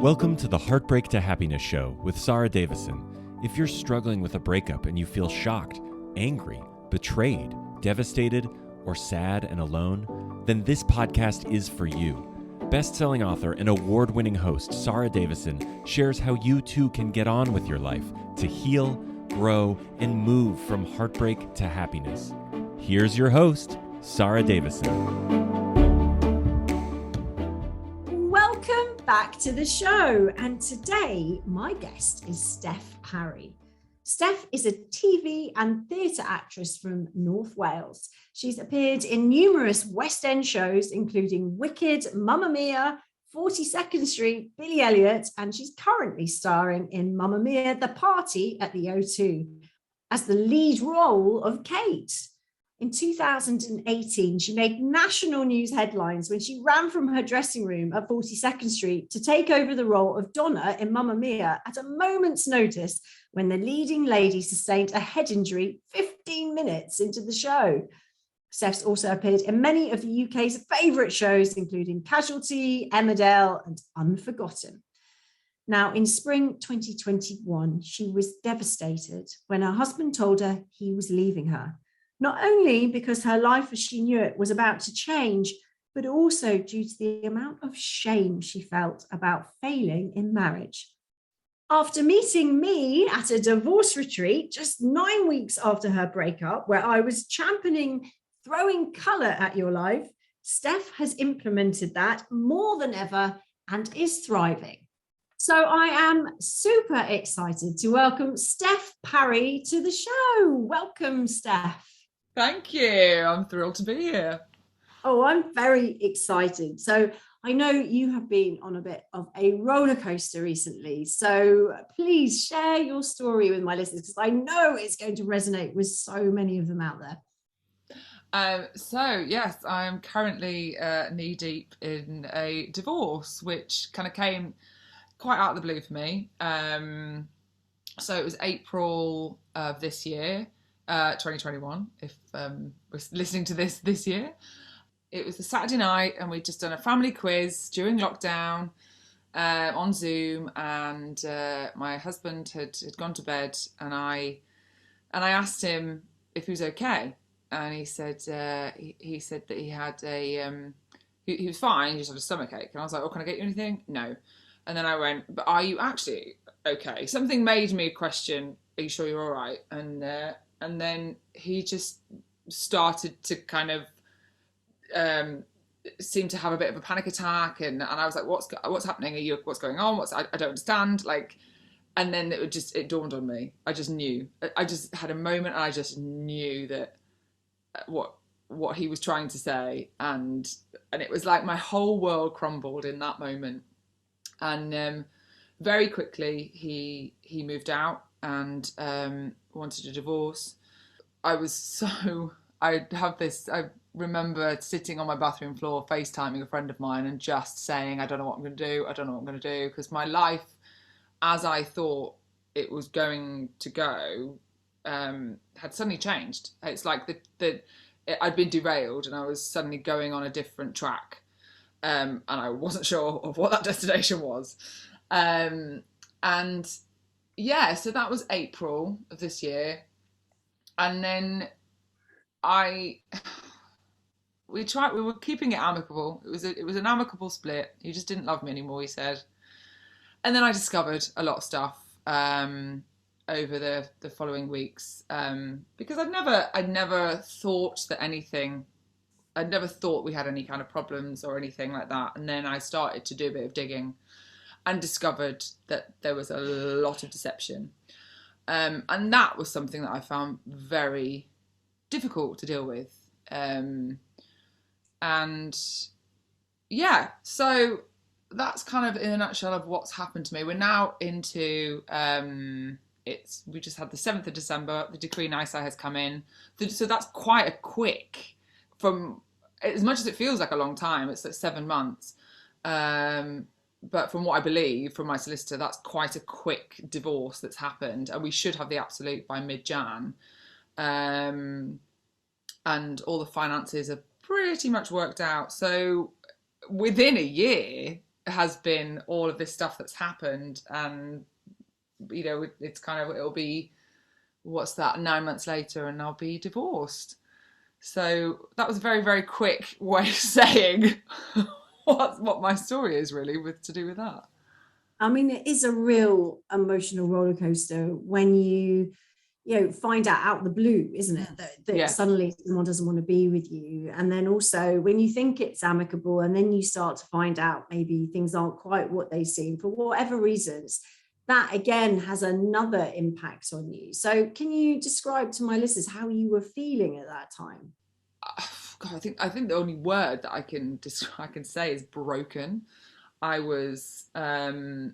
Welcome to the Heartbreak to Happiness Show with Sara Davison. If you're struggling with a breakup and you feel shocked, angry, betrayed, devastated, or sad and alone, then this podcast is for you. Best-selling author and award-winning host Sara Davison shares how you too can get on with your life to heal, grow, and move from heartbreak to happiness. Here's your host, Sara Davison. Welcome back to the show. And today, my guest is Steph Parry. Steph is a TV and theatre actress from North Wales. She's appeared in numerous West End shows, including Wicked, Mamma Mia, 42nd Street, Billy Elliot, and she's currently starring in Mamma Mia, The Party at the O2, as the lead role of Kate. In 2018, she made national news headlines when she ran from her dressing room at 42nd Street to take over the role of Donna in Mamma Mia at a moment's notice when the leading lady sustained a head injury 15 minutes into the show. Steph's also appeared in many of the UK's favourite shows, including Casualty, Emmerdale, and Unforgotten. Now, in spring 2021, she was devastated when her husband told her he was leaving her. Not only because her life as she knew it was about to change, but also due to the amount of shame she felt about failing in marriage. After meeting me at a divorce retreat just 9 weeks after her breakup, where I was championing throwing colour at your life, Steph has implemented that more than ever and is thriving. So I am super excited to welcome Steph Parry to the show. Welcome, Steph. Thank you. I'm thrilled to be here. Oh, I'm very excited. So I know you have been on a bit of a roller coaster recently. So please share your story with my listeners, because I know it's going to resonate with so many of them out there. Yes, I'm currently knee deep in a divorce, which kind of came quite out of the blue for me. So it was April of this year. 2021, if we're listening to this year. It was a Saturday night and we'd just done a family quiz during lockdown on Zoom, and my husband had gone to bed, and I asked him if he was okay, and he said he said that he had he was fine, he just had a stomachache, and I was like, oh, can I get you anything? No. And then I went, but are you actually okay? Something made me question, are you sure you're all right? And then he just started to kind of seem to have a bit of a panic attack, and I was like, what's happening? What's going on? I don't understand. And then it dawned on me. I just knew. I just had a moment, and I just knew that what he was trying to say, and it was like my whole world crumbled in that moment. And very quickly he moved out and wanted a divorce. I remember sitting on my bathroom floor FaceTiming a friend of mine and just saying, I don't know what I'm going to do, because my life, as I thought it was going to go, had suddenly changed. It's like I'd been derailed and I was suddenly going on a different track, and I wasn't sure of what that destination was. So that was April of this year. And then we were keeping it amicable. It was an amicable split. He just didn't love me anymore, he said. And then I discovered a lot of stuff over the following weeks, because I'd never thought we had any kind of problems or anything like that. And then I started to do a bit of digging and discovered that there was a lot of deception. And that was something that I found very difficult to deal with. So that's kind of in a nutshell of what's happened to me. We're now into, we just had the 7th of December, the decree nisi has come in. So that's quite a quick, from as much as it feels like a long time, it's like 7 months. But from what I believe from my solicitor, that's quite a quick divorce that's happened, and we should have the absolute by mid-Jan. And all the finances are pretty much worked out. So within a year, has been all of this stuff that's happened, and it's kind of, it'll be, what's that, 9 months later, and I'll be divorced. So that was a very, very quick way of saying what my story is really with to do with that. I mean, it is a real emotional roller coaster when you find out of the blue, isn't it, that suddenly someone doesn't want to be with you. And then also when you think it's amicable, and then you start to find out maybe things aren't quite what they seem for whatever reasons, that again has another impact on you. So can you describe to my listeners how you were feeling at that time? God, I think the only word that I can say is broken. I was I've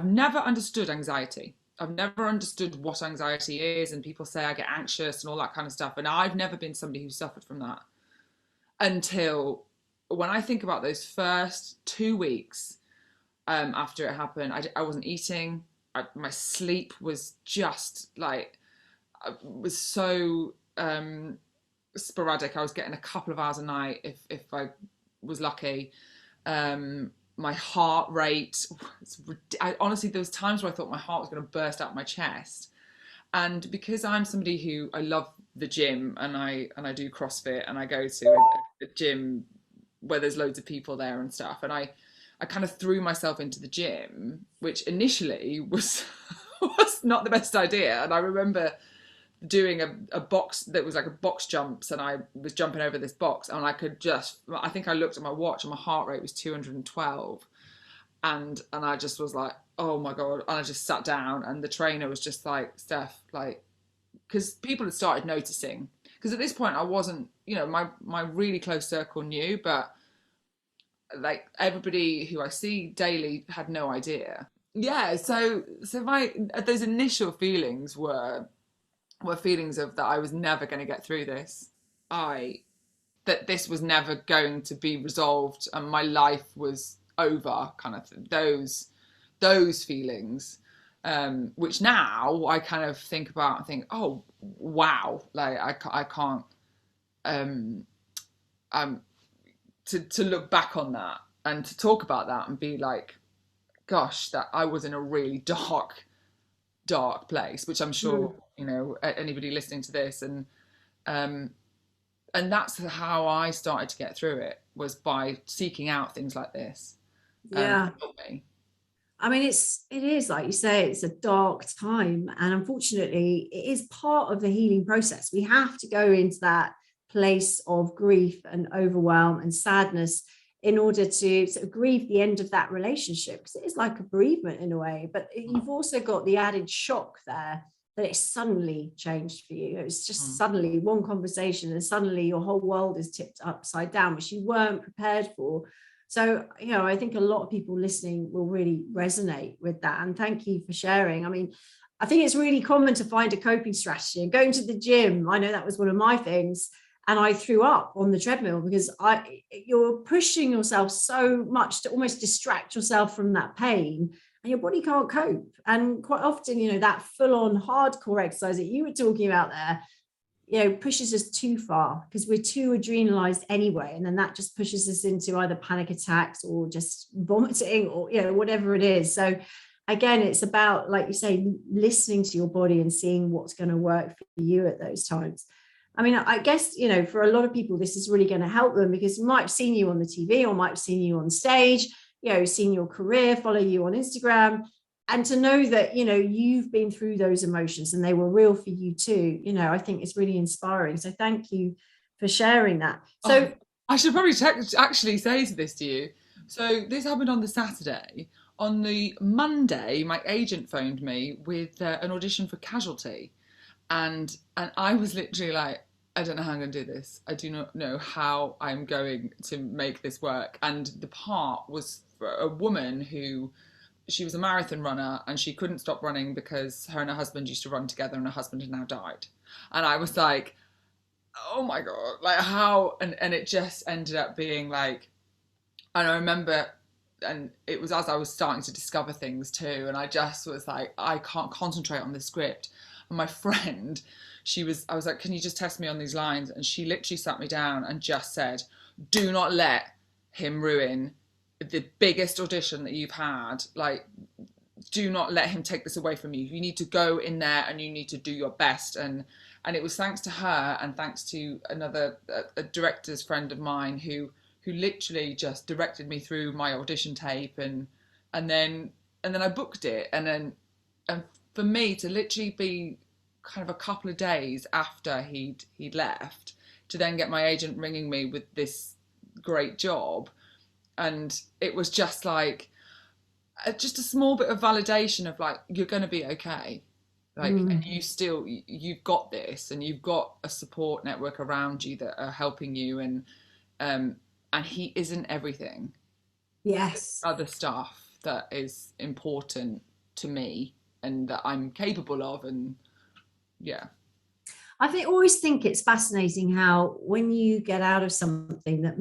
never understood anxiety. I've never understood what anxiety is, and people say I get anxious and all that kind of stuff, and I've never been somebody who suffered from that until when I think about those first 2 weeks after it happened. I wasn't eating. My sleep was just like, was so sporadic. I was getting a couple of hours a night if I was lucky. My heart rate, honestly, there was times where I thought my heart was going to burst out my chest. And because I'm somebody who, I love the gym, and I do CrossFit, and I go to a gym where there's loads of people there and stuff, and I kind of threw myself into the gym, which initially was not the best idea. And I remember doing a box that was like a box jumps, and I was jumping over this box, and I think I looked at my watch and my heart rate was 212, and I just was like, oh my God. And I just sat down, and the trainer was just like, Steph, like, because people had started noticing, because at this point I wasn't, my really close circle knew, but like everybody who I see daily had no idea. Yeah, so those initial feelings were feelings of that I was never going to get through this. That this was never going to be resolved, and my life was over, kind of those feelings, which now I kind of think about and think, oh wow, like I can't to look back on that and to talk about that and be like, gosh, that I was in a really dark place, which I'm sure anybody listening to this, and that's how I started to get through it, was by seeking out things like this. Yeah. I mean, it is like you say, it's a dark time, and unfortunately it is part of the healing process. We have to go into that place of grief and overwhelm and sadness in order to sort of grieve the end of that relationship, because it is like a bereavement in a way. But you've also got the added shock there that it suddenly changed for you. It was just suddenly one conversation, and suddenly your whole world is tipped upside down, which you weren't prepared for. So, I think a lot of people listening will really resonate with that. And thank you for sharing. I mean, I think it's really common to find a coping strategy. And going to the gym, I know that was one of my things. And I threw up on the treadmill because you're pushing yourself so much to almost distract yourself from that pain, and your body can't cope. And quite often, that full-on hardcore exercise that you were talking about there, pushes us too far because we're too adrenalized anyway. And then that just pushes us into either panic attacks or just vomiting or, whatever it is. So again, it's about, like you say, listening to your body and seeing what's going to work for you at those times. I mean, I guess, for a lot of people, this is really going to help them because you might have seen you on the TV or might have seen you on stage, seen your career, follow you on Instagram, and to know that, you've been through those emotions and they were real for you too, I think it's really inspiring. So thank you for sharing that. So I should probably actually say this to you. So this happened on the Saturday. On the Monday, my agent phoned me with an audition for Casualty. And I was literally like, I don't know how I'm going to do this. I do not know how I'm going to make this work. And the part was for a woman who, she was a marathon runner, and she couldn't stop running because her and her husband used to run together, and her husband had now died. And I was like, oh my God, like how? And it just ended up being like, and I remember, and it was as I was starting to discover things too, and I just was like, I can't concentrate on this script. And my friend, I was like, can you just test me on these lines? And she literally sat me down and just said, do not let him ruin the biggest audition that you've had. Like, do not let him take this away from you. You need to go in there and you need to do your best. And it was thanks to her and thanks to another a director's friend of mine who literally just directed me through my audition tape, and then I booked it. And for me to literally be kind of a couple of days after he'd left, to then get my agent ringing me with this great job, and it was just like just a small bit of validation of like, you're going to be okay, like, and you've got this, and you've got a support network around you that are helping you, and he isn't everything. Yes. There's other stuff that is important to me and that I'm capable of, and yeah. I always think it's fascinating how when you get out of something that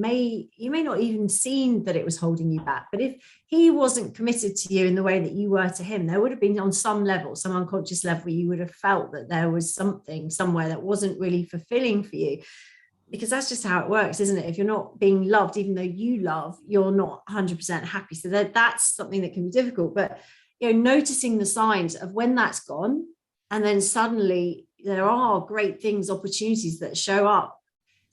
you may not even seen that it was holding you back, but if he wasn't committed to you in the way that you were to him, there would have been on some level, some unconscious level, you would have felt that there was something somewhere that wasn't really fulfilling for you, because that's just how it works, isn't it? If you're not being loved, even though you love, you're not 100% happy. So that's something that can be difficult. But noticing the signs of when that's gone, and then suddenly there are great things, opportunities that show up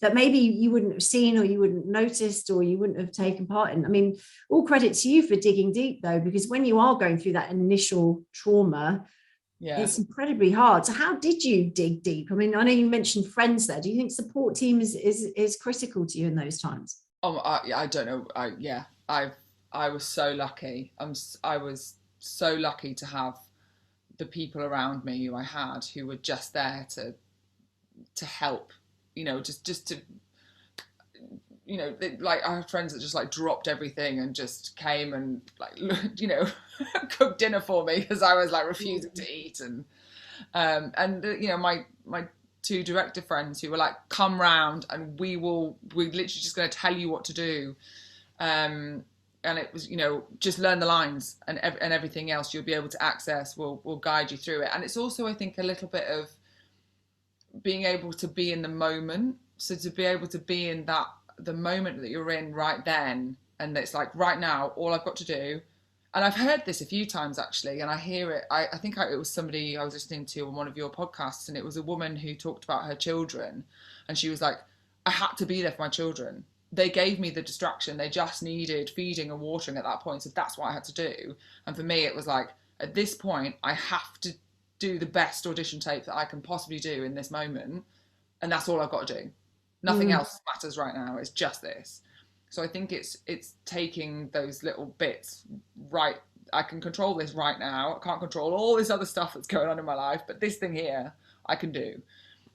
that maybe you wouldn't have seen, or you wouldn't have noticed, or you wouldn't have taken part in. I mean, all credit to you for digging deep, though, because when you are going through that initial trauma, it's incredibly hard. So how did you dig deep? I mean, I know you mentioned friends there. Do you think support team is critical to you in those times? I don't know. I was so lucky. I was so lucky to have the people around me who I had, who were just there to help, just to, like, I had friends that just like dropped everything and just came and like, cooked dinner for me because I was like refusing to eat. And my two director friends who were like, come round and we're literally just going to tell you what to do. And it was, just learn the lines, and everything else you'll be able to access will guide you through it. And it's also, I think, a little bit of being able to be in the moment. So to be able to be in the moment that you're in right then, and it's like, right now, all I've got to do. And I've heard this a few times actually, and I hear it. I think it was somebody I was listening to on one of your podcasts, and it was a woman who talked about her children, and she was like, I had to be there for my children. They gave me the distraction. They just needed feeding and watering at that point. So that's what I had to do. And for me, it was like, at this point, I have to do the best audition tape that I can possibly do in this moment. And that's all I've got to do. Nothing else matters right now. It's just this. So I think it's taking those little bits, right? I can control this right now. I can't control all this other stuff that's going on in my life, but this thing here, I can do.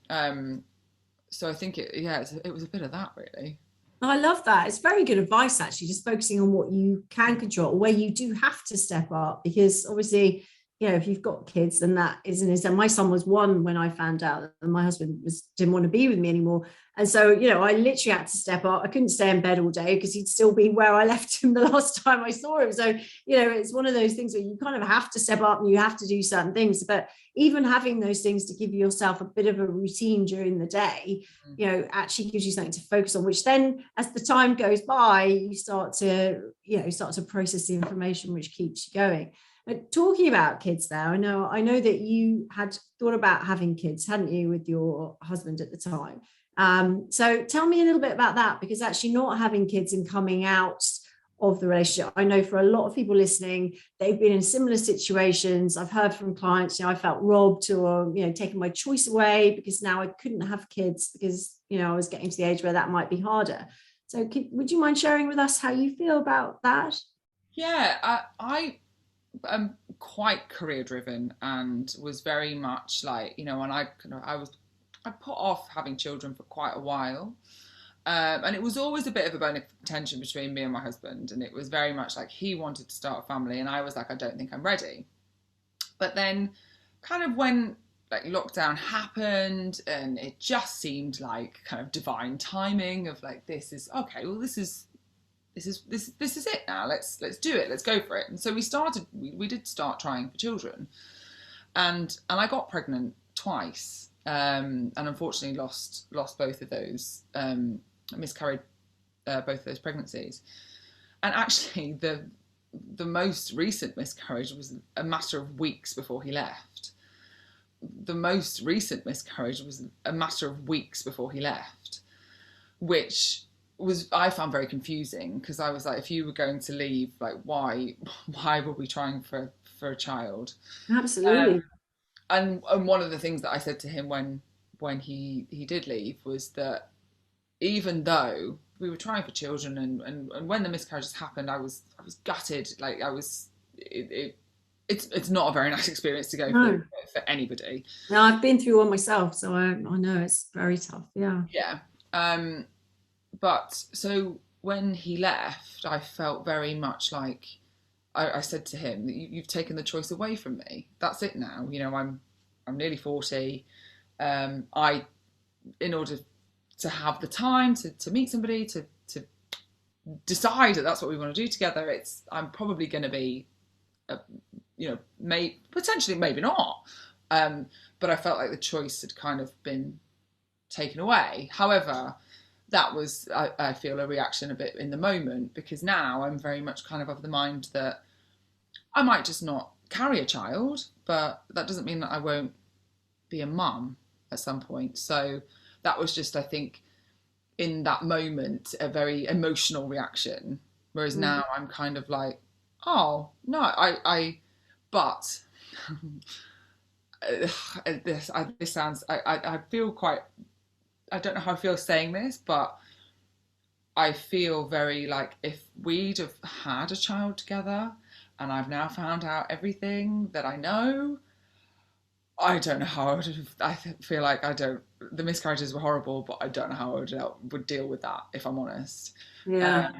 So I think it was a bit of that, really. I love that. It's very good advice, actually, just focusing on what you can control, where you do have to step up, because obviously, if you've got kids, then that isn't his. And my son was one when I found out that my husband didn't want to be with me anymore. And so, I literally had to step up. I couldn't stay in bed all day because he'd still be where I left him the last time I saw him. So, it's one of those things where you kind of have to step up and you have to do certain things. But even having those things to give yourself a bit of a routine during the day, actually gives you something to focus on, which then as the time goes by, you start to process the information, which keeps you going. But talking about kids there, I know that you had thought about having kids, hadn't you, with your husband at the time? So tell me a little bit about that, because actually not having kids and coming out of the relationship, I know for a lot of people listening, they've been in similar situations. I've heard from clients, I felt robbed, or taken my choice away because now I couldn't have kids because I was getting to the age where that might be harder. So would you mind sharing with us how you feel about that? Yeah, I'm quite career driven, and was very much like, and I put off having children for quite a while. And it was always a bit of a bone of contention between me and my husband. And it was very much like he wanted to start a family, and I was like, I don't think I'm ready. But then kind of when like lockdown happened, and it just seemed like kind of divine timing of like, this is okay, well, this is it now. Let's do it. Let's go for it. And so we did start trying for children, and I got pregnant twice, and unfortunately lost both of those. I miscarried both of those pregnancies. And actually, the most recent miscarriage was a matter of weeks before he left. The most recent miscarriage was a matter of weeks before he left, which I found very confusing, because I was like, if you were going to leave, like, why were we trying for a child? Absolutely. And one of the things that I said to him when he did leave was that even though we were trying for children, and when the miscarriages happened, I was gutted. Like, it's not a very nice experience to go through for anybody. No, I've been through one myself, so I know it's very tough. Yeah. But so when he left, I felt very much like I said to him, you've taken the choice away from me. That's it now. I'm nearly 40. In order to have the time to meet somebody, to decide that that's what we want to do together, I'm probably going to be, potentially maybe not. But I felt like the choice had kind of been taken away. However, that was, I feel, a reaction a bit in the moment, because now I'm very much kind of the mind that I might just not carry a child, but that doesn't mean that I won't be a mum at some point. So that was just, I think, in that moment, a very emotional reaction. Whereas now I'm kind of like, oh, no, but this sounds, I feel quite, I don't know how I feel saying this, but I feel very like, if we'd have had a child together and I've now found out everything that I know, I don't know how I would have, I feel like the miscarriages were horrible, but I don't know how I would deal with that, if I'm honest. Yeah.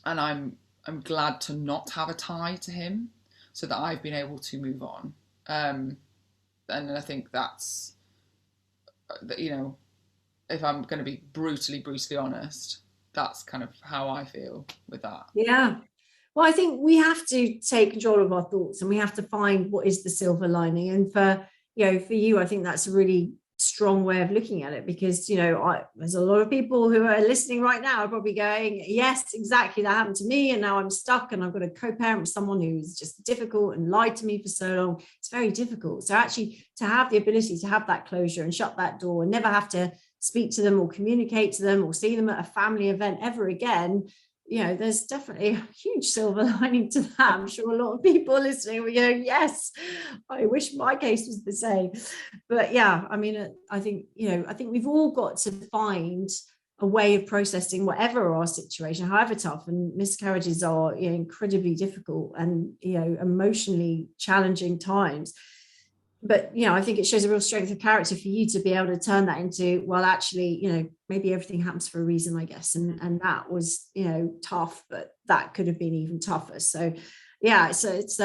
And I'm glad to not have a tie to him, so that I've been able to move on. And I think that's, if I'm going to be brutally honest, that's kind of how I feel with that. Yeah. Well, I think we have to take control of our thoughts, and we have to find what is the silver lining. And for you, I think that's a really strong way of looking at it, because there's a lot of people who are listening right now are probably going, yes, exactly, that happened to me, and now I'm stuck and I've got to co-parent with someone who's just difficult and lied to me for so long. It's very difficult. So actually, to have the ability to have that closure and shut that door and never have to speak to them or communicate to them or see them at a family event ever again, there's definitely a huge silver lining to that. I'm sure a lot of people listening will go, yes, I wish my case was the same. But yeah, I mean, I think we've all got to find a way of processing whatever our situation, however tough. And miscarriages are incredibly difficult and emotionally challenging times. But I think it shows a real strength of character for you to be able to turn that into, well, actually, maybe everything happens for a reason, I guess. And that was, tough, but that could have been even tougher. So yeah, so it's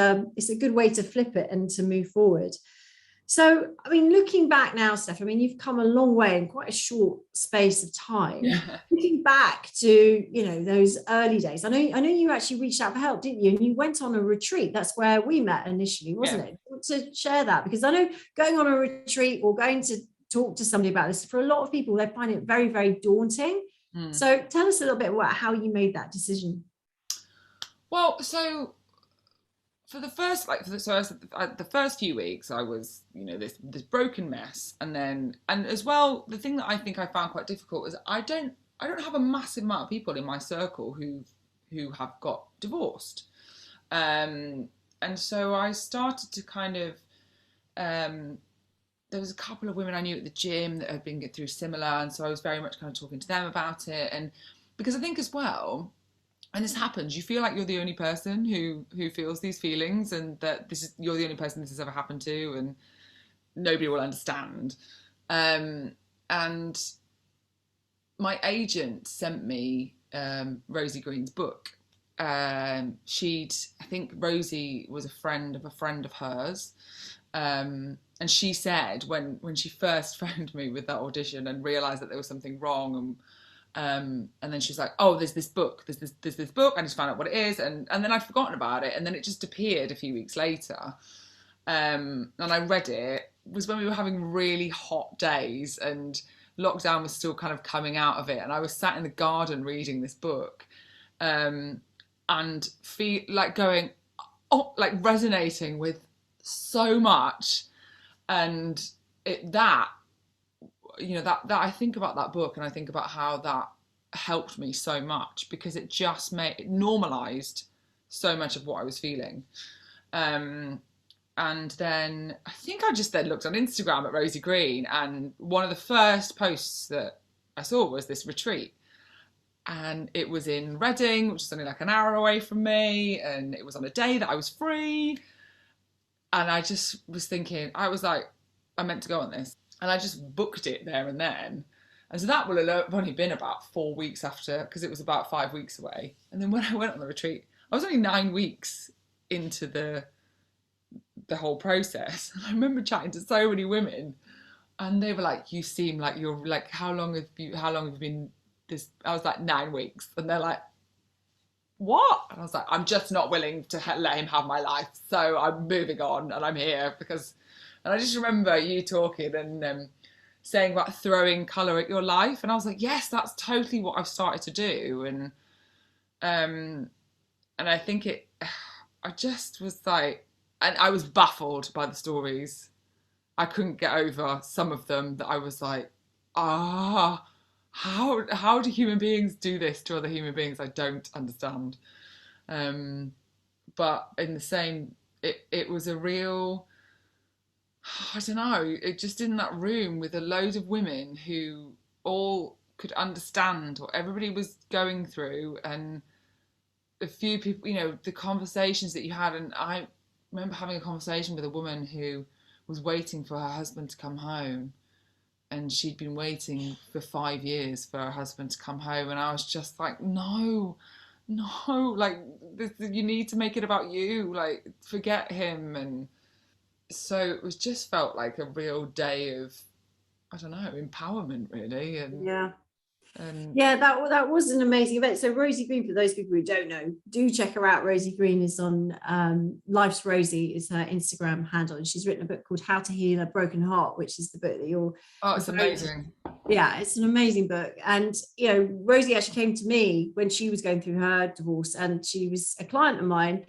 a good way to flip it and to move forward. So, I mean, looking back now, Steph, I mean, you've come a long way in quite a short space of time. Yeah. Looking back to, those early days, I know you actually reached out for help, didn't you? And you went on a retreat. That's where we met initially, wasn't it? To share that, because I know going on a retreat or going to talk to somebody about this, for a lot of people, they find it very, very daunting. So tell us a little bit about how you made that decision. Well, so for the first, the first few weeks, I was, this broken mess, and as well, the thing that I think I found quite difficult is I don't have a massive amount of people in my circle who have got divorced, and so I started to kind of, there was a couple of women I knew at the gym that had been through similar, and so I was very much kind of talking to them about it, and because I think as well, and this happens, you feel like you're the only person who feels these feelings, and that you're the only person this has ever happened to, and nobody will understand. And my agent sent me Rosie Green's book. I think Rosie was a friend of hers. And she said when she first phoned me with that audition and realised that there was something wrong, and then she's like, oh, there's this book, I just found out what it is, and then I'd forgotten about it, and then it just appeared a few weeks later, and I read it. It was when we were having really hot days, and lockdown was still kind of coming out of it, and I was sat in the garden reading this book, and feel like going, oh, like resonating with so much. And that I think about that book, and I think about how that helped me so much, because it just it normalized so much of what I was feeling. And then I think I just then looked on Instagram at Rosie Green, and one of the first posts that I saw was this retreat. And it was in Reading, which is only like an hour away from me, and it was on a day that I was free. And I just was thinking, I was like, I meant to go on this. And I just booked it there and then. And so that will have only been about 4 weeks after, because it was about 5 weeks away. And then when I went on the retreat, I was only 9 weeks into the whole process. And I remember chatting to so many women, and they were like, you seem like you're like, how long have you been this? I was like, 9 weeks. And they're like, what? And I was like, I'm just not willing to let him have my life. So I'm moving on, and I'm here because, and I just remember you talking and saying about throwing colour at your life. And I was like, yes, that's totally what I've started to do. And I think I just was like, and I was baffled by the stories. I couldn't get over some of them that I was like, how do human beings do this to other human beings? I don't understand. But in the same, it was a real, I don't know, it just in that room with a load of women who all could understand what everybody was going through, and a few people, the conversations that you had. And I remember having a conversation with a woman who was waiting for her husband to come home, and she'd been waiting for 5 years for her husband to come home. And I was just like, no, like, you need to make it about you, like, forget him. And so it was just felt like a real day of, I don't know, empowerment, really. And yeah, that was an amazing event. So Rosie Green, for those people who don't know, do check her out. Rosie Green is on Life's Rosie is her Instagram handle, and she's written a book called How to Heal a Broken Heart, which is the book that you're it's amazing. Yeah, it's an amazing book. And Rosie actually came to me when she was going through her divorce, and she was a client of mine.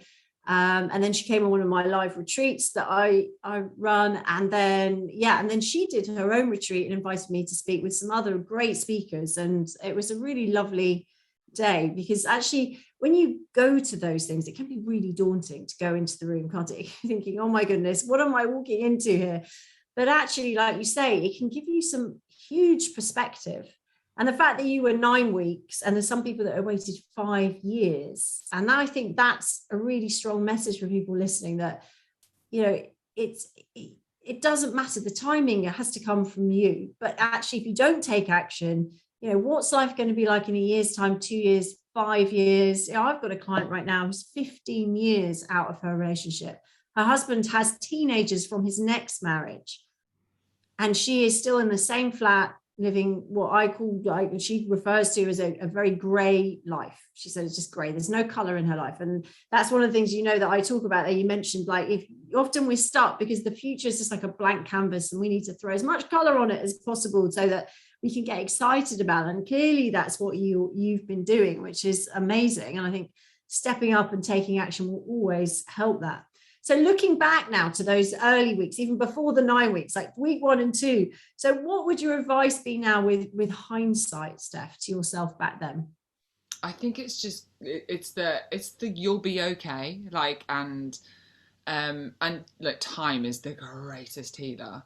And then she came on one of my live retreats that I run, and then she did her own retreat and invited me to speak with some other great speakers. And it was a really lovely day, because actually when you go to those things, it can be really daunting to go into the room, can't it? Thinking, oh my goodness, what am I walking into here? But actually, like you say, it can give you some huge perspective. And the fact that you were 9 weeks, and there's some people that have waited 5 years. And I think that's a really strong message for people listening, that, it doesn't matter. The timing, it has to come from you. But actually, if you don't take action, what's life going to be like in a year's time, 2 years, 5 years? I've got a client right now who's 15 years out of her relationship. Her husband has teenagers from his next marriage, and she is still in the same flat, living what I call, like, she refers to as a very grey life. She said it's just grey. There's no colour in her life. And that's one of the things, that I talk about that you mentioned, like, if often we're stuck because the future is just like a blank canvas, and we need to throw as much colour on it as possible so that we can get excited about it. And clearly that's what you've been doing, which is amazing. And I think stepping up and taking action will always help that. So looking back now to those early weeks, even before the 9 weeks, like week 1 and 2. So what would your advice be now with hindsight, Steph, to yourself back then? I think it's just, it's the you'll be okay. Like, and like, time is the greatest healer.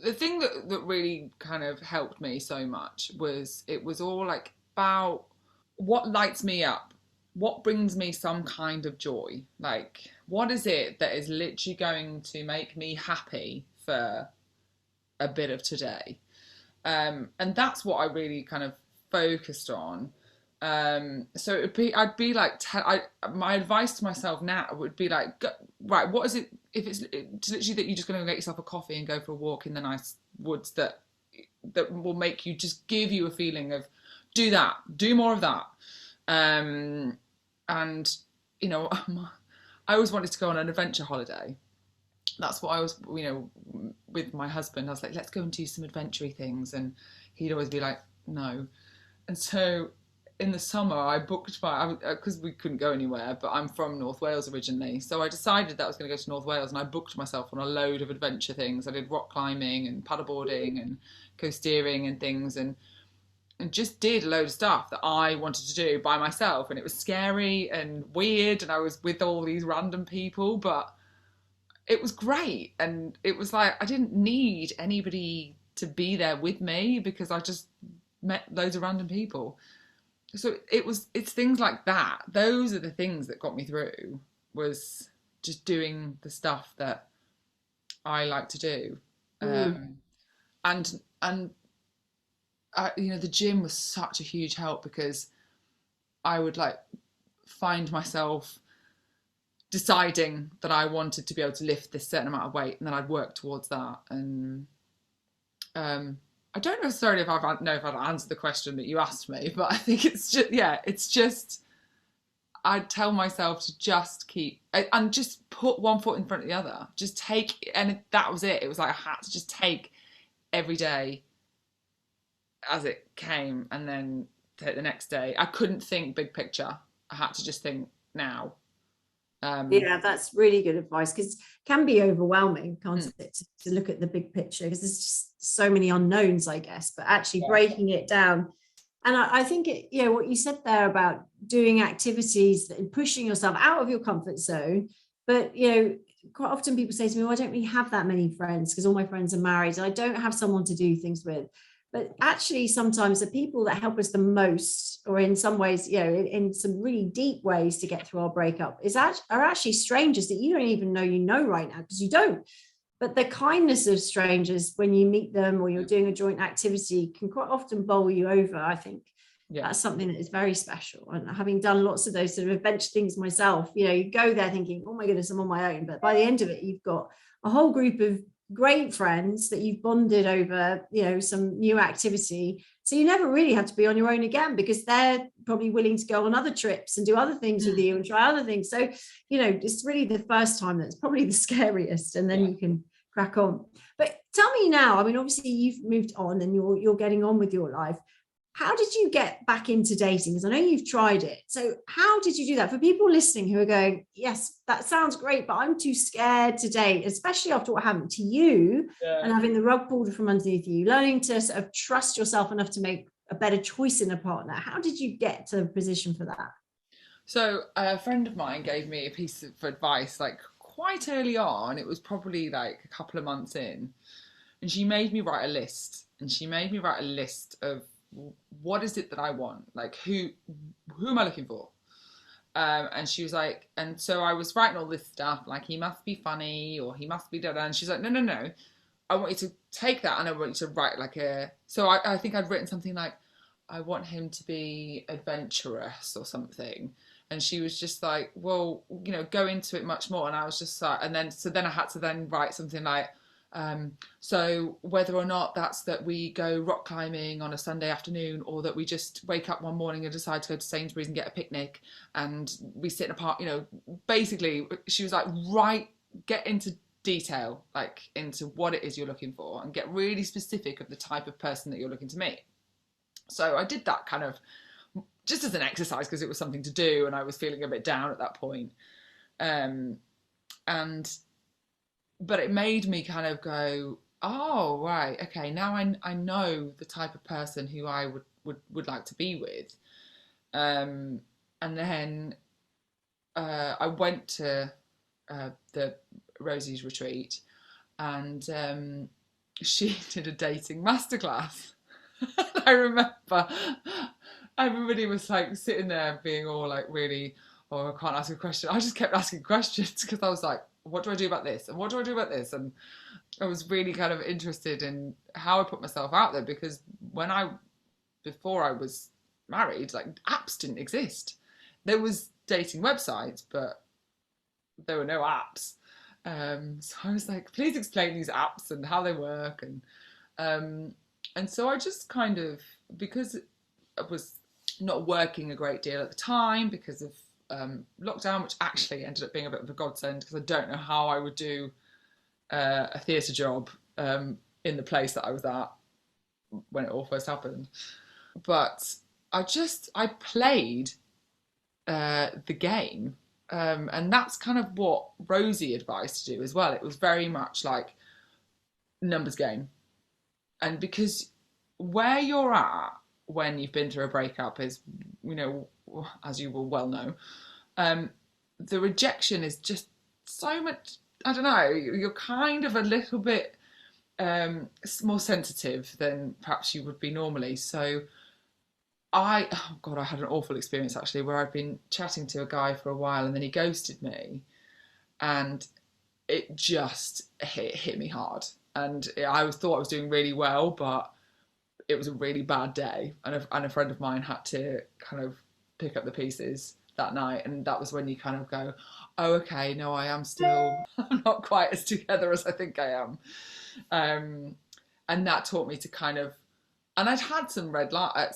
The thing that really kind of helped me so much was, it was all like about what lights me up, what brings me some kind of joy. Like, what is it that is literally going to make me happy for a bit of today? And that's what I really kind of focused on. So I'd be like, my advice to myself now would be like, right, what is it? If it's literally that you're just going to get yourself a coffee and go for a walk in the nice woods, that will make you, just give you a feeling of, do that, do more of that. And I always wanted to go on an adventure holiday. That's what I was, with my husband. I was like, let's go and do some adventure-y things. And he'd always be like, no. And so in the summer, I booked because we couldn't go anywhere, but I'm from North Wales originally. So I decided that I was going to go to North Wales, and I booked myself on a load of adventure things. I did rock climbing and paddleboarding and coasteering and things, and just did a load of stuff that I wanted to do by myself. And it was scary and weird, and I was with all these random people, but it was great. And it was like, I didn't need anybody to be there with me because I just met loads of random people. So it's things like that. Those are the things that got me through, was just doing the stuff that I like to do. And the gym was such a huge help, because I would like find myself deciding that I wanted to be able to lift this certain amount of weight, and then I'd work towards that. And I don't necessarily know if I've answered the question that you asked me, but I think it's just I'd tell myself to just keep and just put one foot in front of the other. Just take, and that was it. It was like I had to just take every day as it came, and then take the next day. I couldn't think big picture. I had to just think now. Yeah, that's really good advice, because it can be overwhelming, can't it, to look at the big picture, because there's just so many unknowns, I guess, but actually breaking it down. And I think what you said there about doing activities and pushing yourself out of your comfort zone. But quite often people say to me, well, I don't really have that many friends because all my friends are married and I don't have someone to do things with. But actually, sometimes the people that help us the most, or in some ways, in some really deep ways to get through our breakup, are actually strangers that you don't even know right now, because you don't. But the kindness of strangers when you meet them or you're doing a joint activity can quite often bowl you over. I think that's something that is very special. And having done lots of those sort of adventure things myself, you go there thinking, oh my goodness, I'm on my own. But by the end of it, you've got a whole group of great friends that you've bonded over, some new activity. So you never really have to be on your own again, because they're probably willing to go on other trips and do other things with you and try other things. So, it's really the first time that's probably the scariest, and then you can crack on. But tell me now, I mean, obviously you've moved on and you're getting on with your life. How did you get back into dating? Because I know you've tried it. So how did you do that? For people listening who are going, yes, that sounds great, but I'm too scared to date, especially after what happened to you and having the rug pulled from underneath you, learning to sort of trust yourself enough to make a better choice in a partner. How did you get to the position for that? So a friend of mine gave me a piece of advice, like quite early on. It was probably like a couple of months in. And she made me write a list. And she made me write a list of, what is it that I want? Like, who am I looking for? And she was like, and so I was writing all this stuff, like, he must be funny, or he must be da-da. And she's like, no. I want you to take that and I want you to write like so I think I'd written something like, I want him to be adventurous or something. And she was just like, well, go into it much more. And I was just like, then I had to then write something like, so whether or not that's that we go rock climbing on a Sunday afternoon, or that we just wake up one morning and decide to go to Sainsbury's and get a picnic and we sit in a park, basically she was like, get into detail, like into what it is you're looking for, and get really specific of the type of person that you're looking to meet. So I did that kind of just as an exercise, because it was something to do and I was feeling a bit down at that point. But it made me kind of go, oh, right, okay, now I know the type of person who I would like to be with. And then I went to the Rosie's retreat, and she did a dating masterclass. I remember everybody was like sitting there being all like really, oh, I can't ask a question. I just kept asking questions because I was like, what do I do about this? And what do I do about this? And I was really kind of interested in how I put myself out there, because before I was married, like, apps didn't exist. There was dating websites, but there were no apps. So I was like, please explain these apps and how they work. And so I just kind of, because I was not working a great deal at the time because of lockdown, which actually ended up being a bit of a godsend, because I don't know how I would do a theatre job in the place that I was at. when it all first happened. But I played the game. And that's kind of what Rosie advised to do as well. It was very much like numbers game. And because where you're at when you've been through a breakup is, as you will well know, the rejection is just so much, I don't know, you're kind of a little bit more sensitive than perhaps you would be normally. So I had an awful experience actually where I'd been chatting to a guy for a while and then he ghosted me, and it just hit me hard. And I thought I was doing really well, but it was a really bad day. And a friend of mine had to kind of pick up the pieces that night. And that was when you kind of go, oh, okay, no, I am still I'm not quite as together as I think I am. And that taught me to kind of, and I'd had some red light,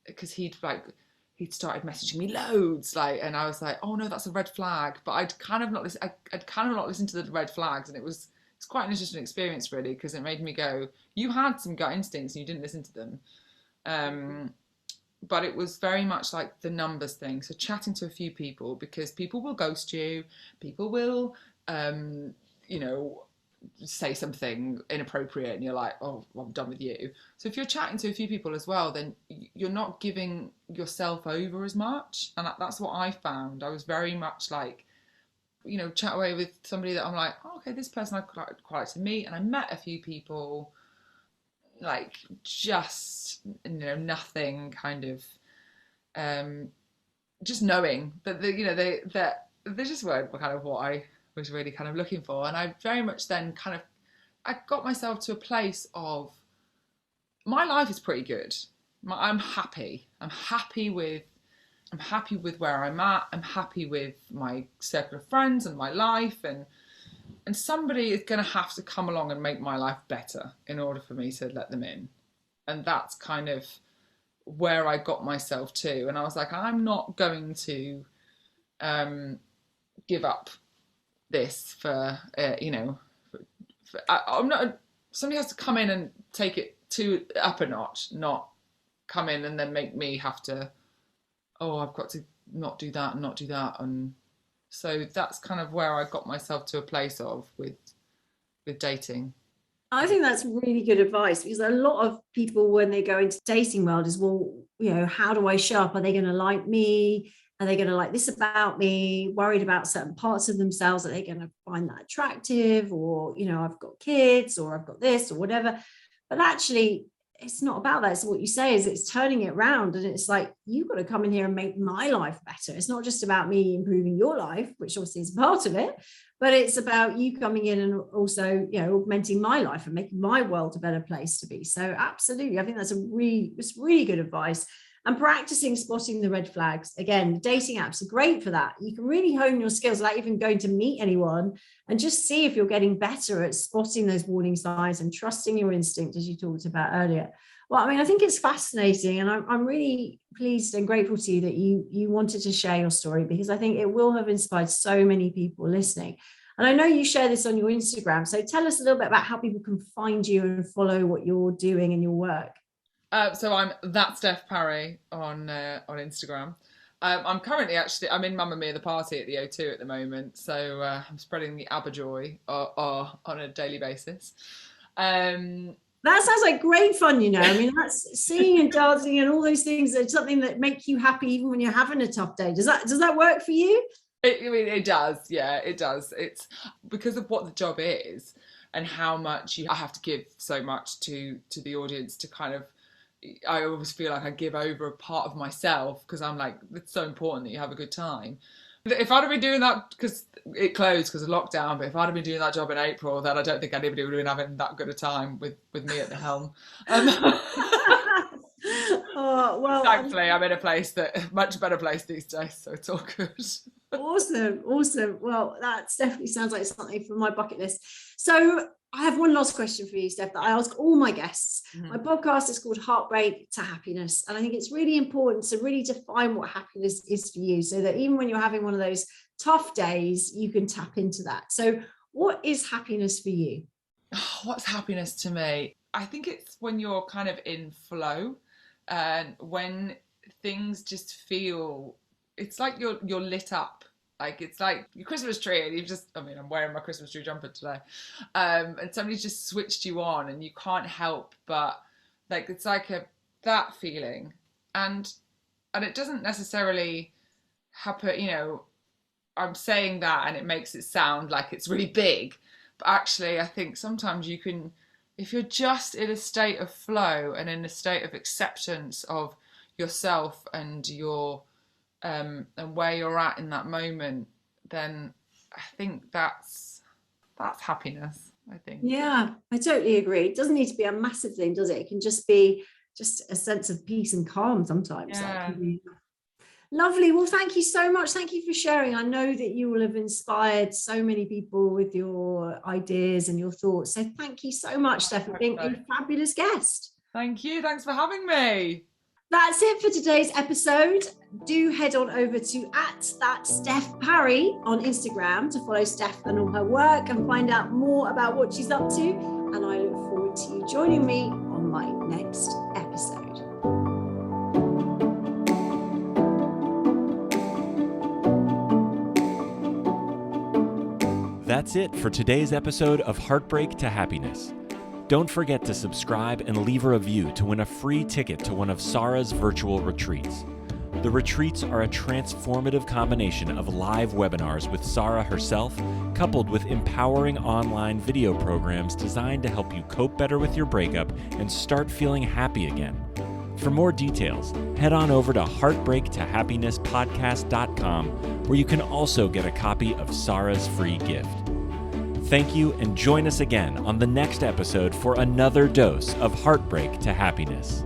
because he'd started messaging me loads, and I was like, oh no, that's a red flag. But I'd kind of not listened to the red flags, and it's quite an interesting experience really, because it made me go, you had some gut instincts and you didn't listen to them. But it was very much like the numbers thing. So chatting to a few people, because people will ghost you, people will, say something inappropriate and you're like, oh, well, I'm done with you. So if you're chatting to a few people as well, then you're not giving yourself over as much. And that's what I found. I was very much like, chat away with somebody that I'm like, oh, okay, this person I'd quite like to meet. And I met a few people, just, nothing kind of, just knowing that, they just weren't kind of what I was really kind of looking for. And I very much then I got myself to a place of, my life is pretty good. I'm happy. I'm happy with where I'm at. I'm happy with my circle of friends and my life, and somebody is going to have to come along and make my life better in order for me to let them in. And that's kind of where I got myself to. And I was like, I'm not going to give up this for I'm not. Somebody has to come in and take it up a notch, not come in and then make me have to, oh, I've got to not do that and not do that. And so that's kind of where I got myself to a place of with dating. I think that's really good advice, because a lot of people, when they go into dating world, is, well, how do I show up? Are they going to like me? Are they going to like this about me? Worried about certain parts of themselves. Are they going to find that attractive? Or, I've got kids, or I've got this or whatever. But actually, it's not about that. It's what you say, is it's turning it around. And it's like, you've got to come in here and make my life better. It's not just about me improving your life, which obviously is part of it, but it's about you coming in and also, augmenting my life and making my world a better place to be. So absolutely. I think that's really good advice. And practicing spotting the red flags. Again, dating apps are great for that. You can really hone your skills without even going to meet anyone, and just see if you're getting better at spotting those warning signs and trusting your instinct, as you talked about earlier. Well, I think it's fascinating, and I'm really pleased and grateful to you that you wanted to share your story, because I think it will have inspired so many people listening. And I know you share this on your Instagram. So tell us a little bit about how people can find you and follow what you're doing and your work. So I'm that Steph Parry on Instagram. I'm currently I'm in Mamma Mia the Party at the O2 at the moment, so I'm spreading the Aberjoy on a daily basis. That sounds like great fun, that's singing and dancing and all those things. It's something that make you happy even when you're having a tough day. Does that work for you? It does, yeah, it does. It's because of what the job is and how much I have to give so much to the audience to kind of, I always feel like I give over a part of myself, because I'm like, it's so important that you have a good time. If I'd have been doing that, because it closed because of lockdown, but if I'd have been doing that job in April, then I don't think anybody would have been having that good a time with me at the helm. Oh, well, thankfully I'm in a much better place these days, so it's all good. Awesome. Well, that definitely sounds like something from my bucket list. So I have one last question for you, Steph, that I ask all my guests. Mm-hmm. My podcast is called Heartbreak to Happiness. And I think it's really important to really define what happiness is for you, so that even when you're having one of those tough days, you can tap into that. So what is happiness for you? What's happiness to me? I think it's when you're kind of in flow, and when things just feel, it's like you're lit up. Like it's like your Christmas tree, and I'm wearing my Christmas tree jumper today, and somebody's just switched you on, and you can't help but, like, it's like that feeling, and it doesn't necessarily happen. I'm saying that, and it makes it sound like it's really big, but actually, I think sometimes you can, if you're just in a state of flow and in a state of acceptance of yourself and your and where you're at in that moment, then I think that's happiness, I think. Yeah, I totally agree. It doesn't need to be a massive thing, does it? It can just be just a sense of peace and calm sometimes. Yeah. Lovely. Well, thank you so much. Thank you for sharing. I know that you will have inspired so many people with your ideas and your thoughts. So thank you so much, Steph, for being a fabulous guest. Thank you. Thanks for having me. That's it for today's episode. Do head on over to @Steph Parry on Instagram to follow Steph and all her work and find out more about what she's up to. And I look forward to you joining me on my next episode. That's it for today's episode of Heartbreak to Happiness. Don't forget to subscribe and leave a review to win a free ticket to one of Sara's virtual retreats. The retreats are a transformative combination of live webinars with Sara herself, coupled with empowering online video programs designed to help you cope better with your breakup and start feeling happy again. For more details, head on over to heartbreaktahappinesspodcast.com, where you can also get a copy of Sara's free gift. Thank you, and join us again on the next episode for another dose of Heartbreak to Happiness.